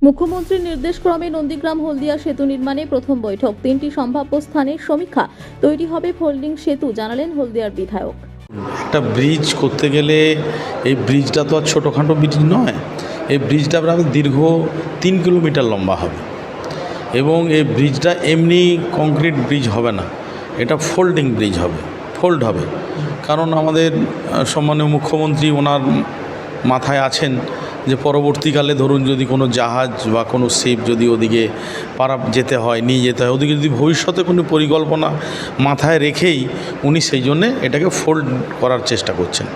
মুখ্যমন্ত্রীর নির্দেশক্রমে নন্দীগ্রাম হলদিয়া সেতু নির্মাণে প্রথম বৈঠক। 3টি সম্ভাব্য স্থানের সমীক্ষা। তৈরি হবে ফোল্ডিং সেতু, জানালেন হলদিয়ার বিধায়ক। একটা ব্রিজ করতে গেলে এই ব্রিজটা তো আর ছোটোখাটো ব্রিজ নয়। এই ব্রিজটা প্রায় দীর্ঘ 3 কিলোমিটার লম্বা হবে এবং এই ব্রিজটা এমনি কংক্রিট ব্রিজ হবে না, এটা ফোল্ডিং ব্রিজ হবে, ফোল্ড হবে। কারণ আমাদের সম্মানীয় মুখ্যমন্ত্রী ওনার মাথায় আছেন যে পরবর্তীকালে ধরুন যদি কোনো জাহাজ বা কোনো শিপ যদি ওদিকে পারাপ যেতে হয়, নিয়ে যেতে হয়, ওদিকে যদি ভবিষ্যতে কোনো পরিকল্পনা মাথায় রেখেই উনি সেই জন্যে এটাকে ফোল্ড করার চেষ্টা করছেন,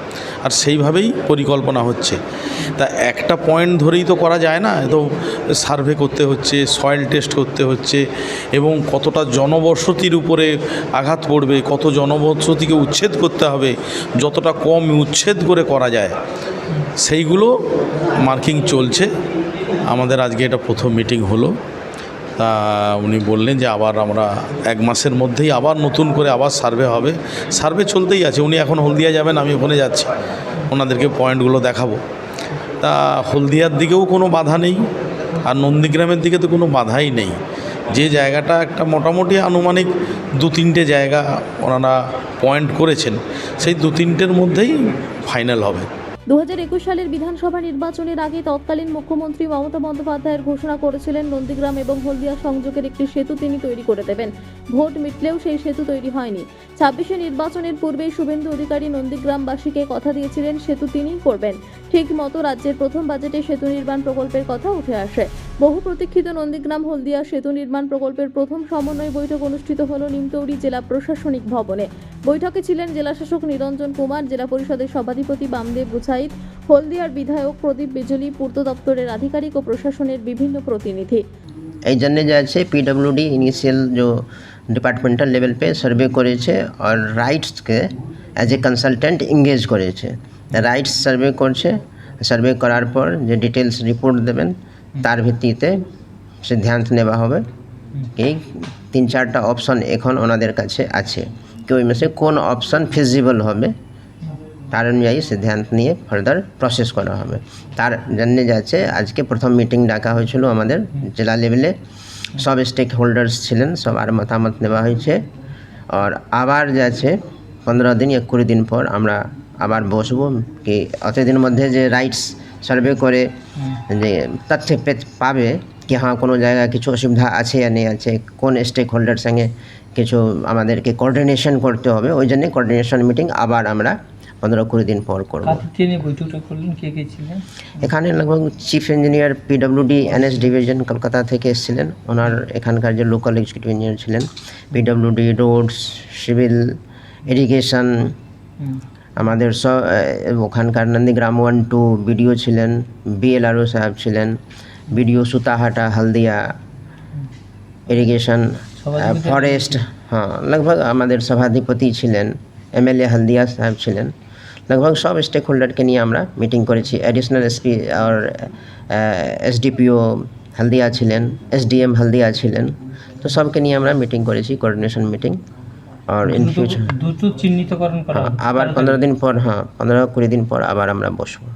আর সেইভাবেই পরিকল্পনা হচ্ছে। তা একটা পয়েন্ট ধরেই তো করা যায় না, তো সার্ভে করতে হচ্ছে, সয়েল টেস্ট করতে হচ্ছে এবং কতটা জনবসতির উপরে আঘাত পড়বে, কত জনবসতিকে উচ্ছেদ করতে হবে, যতটা কম উচ্ছেদ করে করা যায় সেইগুলো মার্কিং চলছে। আমাদের আজকে এটা প্রথম মিটিং হলো। তা উনি বললেন যে আবার আমরা 1 মাসের মধ্যেই আবার নতুন করে আবার সার্ভে হবে। সার্ভে চলতেই আছে, উনি এখন হলদিয়া যাবেন, আমি ওখানে যাচ্ছি, ওনাদেরকে পয়েন্টগুলো দেখাবো। তা হলদিয়ার দিকেও কোনো বাধা নেই, আর নন্দীগ্রামের দিকে তো কোনো বাধাই নেই। যে জায়গাটা একটা মোটামুটি আনুমানিক 2-3টে জায়গা ওনারা পয়েন্ট করেছেন, সেই 2-3টের মধ্যেই ফাইনাল হবে। 2021 সালের বিধানসভা নির্বাচনের আগে তৎকালীন মুখ্যমন্ত্রী মমতা বন্দ্যোপাধ্যায়ের ঘোষণা করেছিলেন নন্দীগ্রাম এবং হলদিয়া সংযোগের একটি সেতু তিনি তৈরি করে দেবেন। ভোট মিটলেও সেই সেতু তৈরি হয়নি। 26শে নির্বাচনের পূর্বেই শুভেন্দু অধিকারী নন্দীগ্রামবাসীকে কথা দিয়েছিলেন সেতু তিনিই করবেন। ঠিক মতো রাজ্যের প্রথম বাজেটে সেতু নির্মাণ প্রকল্পের কথা উঠে আসে। বহু প্রতীক্ষিত নন্দীগ্রাম হলদিয়া সেতু নির্মাণ প্রকল্পের প্রথম সমন্বয় বৈঠক অনুষ্ঠিত হল নিমতৌড়ি জেলা প্রশাসনিক ভবনে। বৈঠকে ছিলেন জেলাশাসক নিরঞ্জন কুমার, জেলা পরিষদের সভাধিপতি বামদেব গুছাইত, হলদিয়ার বিধায়ক প্রদীপ বিজলি, পূর্ত দপ্তরের আধিকারিক ও প্রশাসনের বিভিন্ন প্রতিনিধি। এই জন্য যাচ্ছে পিডব্লিউডি ইনিशियल जो ডিপার্টমেন্টাল লেভেল पे सर्वे করেছে আর রাইটসকে অ্যাজ এ কনসালটেন্ট এঙ্গেজ করেছে। রাইটস সার্ভে করছে, সার্ভে করার পর যে ডিটেলস রিপোর্ট দেবেন তার ভিত্তিতে সিদ্ধান্ত নেওয়া হবে। এই 3-4টা অপশন এখন ওনাদের কাছে আছে, কি ওই মধ্যে কোন অপশন ফিজিবল হবে তার অনুযায়ী সিদ্ধান্ত নিয়ে ফার্দার প্রসেস করা হবে। তার জন্য যাচ্ছে আজকে প্রথম মিটিং ডাকা হয়েছিল আমাদের জেলা লেভেলে। সব স্টেক হোল্ডার্স ছিলেন, সবার মতামত নেওয়া হয়েছে। আর আবার যাচ্ছে 15 দিন 20 দিন পর আমরা আবার বসবো, কি অতদিন মধ্যে যে রাইটস সার্ভে করে যে তথ্য পাবে কি হ্যাঁ কোনো জায়গায় কিছু অসুবিধা আছে या নেই আছে, কোন স্টেক হোল্ডার সঙ্গে কিছু আমাদেরকে কোঅর্ডিনেশন করতে হবে, ওই জন্য কোঅর্ডিনেশন মিটিং আবার আমরা 15-20 দিন পর করব। এখানে লগভগ chief engineer PWD NS division Kolkata থেকে এসেছিলেন, ওনার এখানকার যে লোকাল এক্সিকিউটিভ ইঞ্জিনিয়ার ছিলেন, পিডব্লিউডি রোডস, সিভিল, ইরিগেশন, আমাদের ওখানকার নন্দীগ্রাম 1-2 বিডিও ছিলেন, বিএলআরও সাহেব ছিলেন, BDO Sutahata Haldia, irrigation, forest, হ্যাঁ লগভগ আমাদের সভাধিপতি ছিলেন, এমএলএ হলদিয়া সাহেব ছিলেন। लगभग सब स्टेक होल्डर के নিয়ে আমরা মিটিং করেছি। এডিশনাল এসপি আর এসডিপিও হলদিয়া ছিলেন, এসডিএম হলদিয়া ছিলেন, তো সবকে নিয়ে আমরা মিটিং করেছি, কোঅর্ডিনেশন মিটিং। আর ইন ফিউচার দ্রুত চিহ্নিতকরণ করা হবে। আবার 15 দিন পর, হ্যাঁ 15-20 দিন পর আবার আমরা বসবো।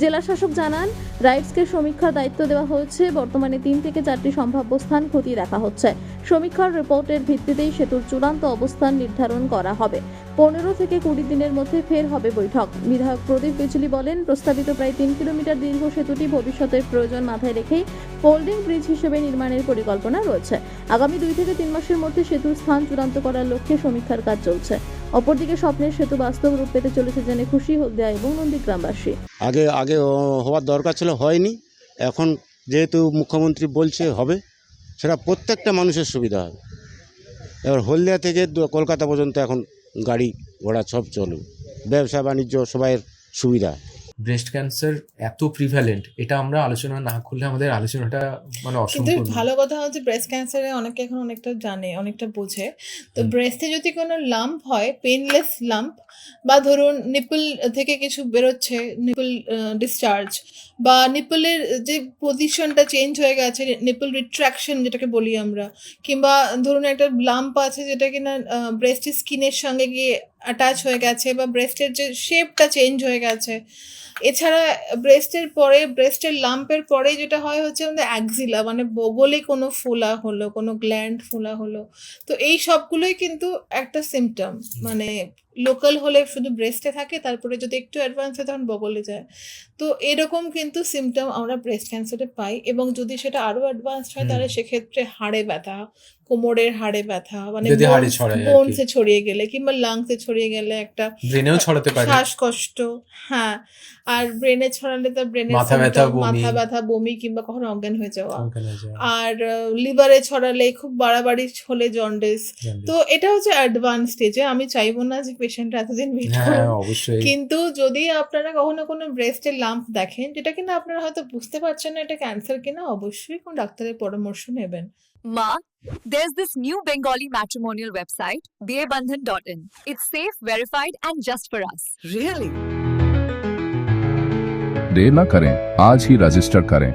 জেলা শাসক জানান, রাইটসকে সমীক্ষার দায়িত্ব দেওয়া হয়েছে। বর্তমানে 3 থেকে 4টি সম্ভাব্য স্থান খতিয়ে দেখা হচ্ছে। সমীক্ষার রিপোর্টের ভিত্তিতেই সেতুর চূড়ান্ত অবস্থান নির্ধারণ করা হবে। 15 থেকে 20 দিনের মধ্যে ফের হবে বৈঠক। বিধায়ক প্রদীপ বিজলি বলেন, প্রস্তাবিত প্রায় 3 কিলোমিটার দীর্ঘ সেতুটি ভবিষ্যতের প্রয়োজন মাথায় রেখেই ফোল্ডিং ব্রিজ হিসেবে নির্মাণের পরিকল্পনা রয়েছে। আগামী 2 থেকে 3 মাসের মধ্যে সেতুর স্থান চূড়ান্ত করার লক্ষ্যে সমীক্ষার কাজ চলছে। অপরদিকে স্বপ্নের সেতু বাস্তব রূপ পেতে চলেছে জেনে খুশি হলদিয়া এবং নন্দীগ্রামবাসী। আগে হওয়ার দরকার ছিল, হয়নি। এখন যেহেতু মুখ্যমন্ত্রী বলছে হবে, সেটা প্রত্যেকটা মানুষের সুবিধা হবে। এবার হলদিয়া থেকে কলকাতা পর্যন্ত এখন গাড়ি ঘোড়া সব চলবে, ব্যবসা বাণিজ্য সবাইয়ের সুবিধা। ব্রেস্ট ক্যান্সার এত প্রিভ্যালেন্ট, এটা আমরা আলোচনা না করলে আমাদের আলোচনাটা মানে অসম্পূর্ণ। ভালো কথা হচ্ছে ব্রেস্ট ক্যান্সারে অনেকে এখন অনেকটা জানে, অনেকটা বোঝে। তো ব্রেস্টে যদি কোনো লাম্প হয়, পেনলেস লাম্প, বা ধরুন নিপল থেকে কিছু বেরোচ্ছে, নিপল ডিসচার্জ, বা নিপলের যে পজিশনটা চেঞ্জ হয়ে গেছে, নিপল রিট্রাকশন যেটাকে বলি আমরা, কিংবা ধরুন একটা লাম্প আছে যেটা কিনা ব্রেস্টের স্কিনের সঙ্গে গিয়ে অ্যাটাচ হয়ে গেছে, বা ব্রেস্টের যে শেপটা চেঞ্জ হয়ে গেছে। এছাড়া ব্রেস্টের লাম্পের পরে যেটা হয় হচ্ছে আমাদের অ্যাক্সিলা, মানে বগলে কোনো ফোলা হলো, কোনো গ্ল্যান্ড ফোলা হলো। তো এই সবগুলোই কিন্তু একটা সিমটম, মানে লোকাল হলে শুধু ব্রেস্টে থাকে, তারপরে যদি একটু অ্যাডভান্স হয় তখন বগলে যায়। তো এরকম কিন্তু সিমটম আমরা ব্রেস্ট ক্যান্সারে পাই। এবং যদি সেটা আরও অ্যাডভান্স হয় তাহলে সেক্ষেত্রে হাড়ে ব্যথা, কোমরের হাড়ে ব্যথা, মানে যদি হাড়ে ছড়ায় আর কি। বোনসে ছড়িয়ে গেলে কিংবা লাংসে ছড়িয়ে গেলে একটা ব্রেনেও ছড়াতে পারে। শ্বাসকষ্ট, হ্যাঁ। আর ব্রেনে ছড়ালে তো ব্রেনের মাথা ব্যথা, বমি। মাথা ব্যথা, বমি, কিংবা কখনো অজ্ঞান হয়ে যাওয়া। অজ্ঞান হয়ে যাওয়া। আর লিভারে ছড়ালে, খুব বাড়াবাড়ি হলে জন্ডিস। তো এটা হচ্ছে অ্যাডভান্স স্টেজে। আমি চাইবো না যে পেশেন্টরা এতদিন ওয়েট হ্যাঁ করুন। অবশ্যই। কিন্তু যদি আপনারা কখনো কোনো ব্রেস্টের লাম্প দেখেন যেটা কিনা আপনারা হয়তো বুঝতে পারছেন না এটা ক্যান্সার কিনা, অবশ্যই কোন ডাক্তারের পরামর্শ নেবেন। Ma, there's this new Bengali matrimonial website, BABandhan.in. It's safe, verified, and just for us. Really? देर न करें, आज ही रजिस्टर करें।